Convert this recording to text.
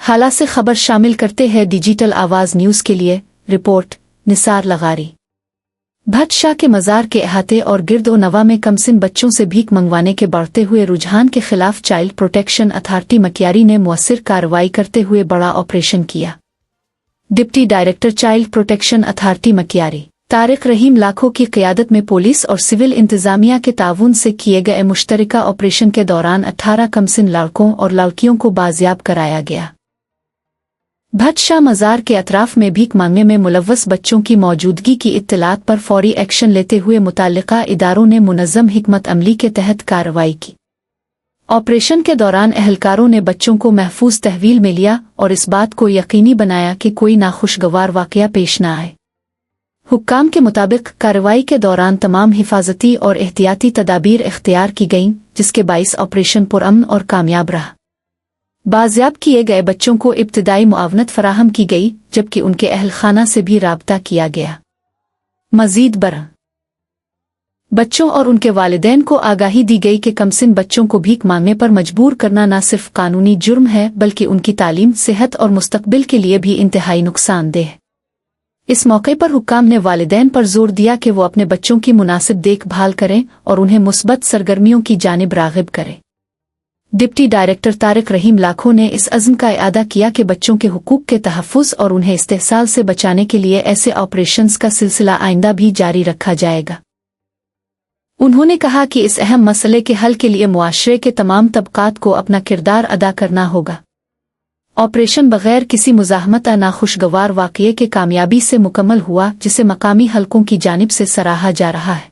हाला से खबर शामिल करते हैं डिजिटल आवाज़ न्यूज़ के लिए रिपोर्ट निसार लगारी। भट्ट शाह के मज़ार के अहाते और गिरद व नवा में कमसिन बच्चों से भीख मंगवाने के बढ़ते हुए रुझान के खिलाफ चाइल्ड प्रोटेक्शन अथॉरिटी मक्यारी ने मुअस्सिर कार्रवाई करते हुए बड़ा ऑपरेशन किया। Deputy director child protection authority मक्यारी तारिक रहीम लाखों की क़यादत में पुलिस और सिविल इंतज़ामिया के ताउन से किए गए मुश्तरका ऑपरेशन के दौरान 18 कमसिन लड़कों और लड़कियों को बाजियाब कराया गया। भट्ट शाह मज़ार के अतराफ में भीख मांगने में मुलव्वस बच्चों की मौजूदगी की इत्तलात पर फौरी एक्शन लेते हुए मुताल्लिका इदारों ने मुनज़्ज़म हिकमत अमली के तहत कार्रवाई की। ऑपरेशन के दौरान एहलकारों ने बच्चों को महफूज तहवील में लिया और इस बात को यकीनी बनाया कि कोई नाखुशगवार वाक़या पेश न आए। हुक्काम के मुताबिक कार्रवाई के दौरान तमाम हिफाजती और एहतियाती तदाबीर इख्तियार की गईं, जिसके बाइस ऑपरेशन पुरअमन और कामयाब रहा। बाजियाब किए गए बच्चों को इब्तिदाई मुआवनत फराहम की गई, जबकि उनके अहल खाना से भी राब्ता किया गया। मजीद बरह बच्चों और उनके वालिदैन को आगाही दी गई कि कमसिन बच्चों को भीख मांगने पर मजबूर करना न सिर्फ कानूनी जुर्म है, बल्कि उनकी तालीम, सेहत और मुस्तकबिल के लिए भी इंतहाई नुकसानदेह है। इस मौके पर हुक्काम ने वालिदैन पर जोर दिया कि वो अपने बच्चों की मुनासिब देखभाल करें और उन्हें मुस्बत सरगर्मियों की जानिब राग़िब करें। डिप्टी डायरेक्टर तारिक रहीम लाखों ने इस अज़्म का इआदा किया कि बच्चों के हुकूक के तहफ़्फ़ुज़ और उन्हें इस्तेहसाल से बचाने के लिए ऐसे ऑपरेशंस का सिलसिला आइंदा भी जारी रखा जाएगा। उन्होंने कहा कि इस अहम मसले के हल के लिए मुआशरे के तमाम तबक़ात को अपना किरदार अदा करना होगा। ऑपरेशन बग़ैर किसी मुज़ाहमत या नाखुशगवार वाक़ये के कामयाबी से मुकम्मल हुआ, जिसे मकामी हलकों की जानिब से सराहा जा रहा है।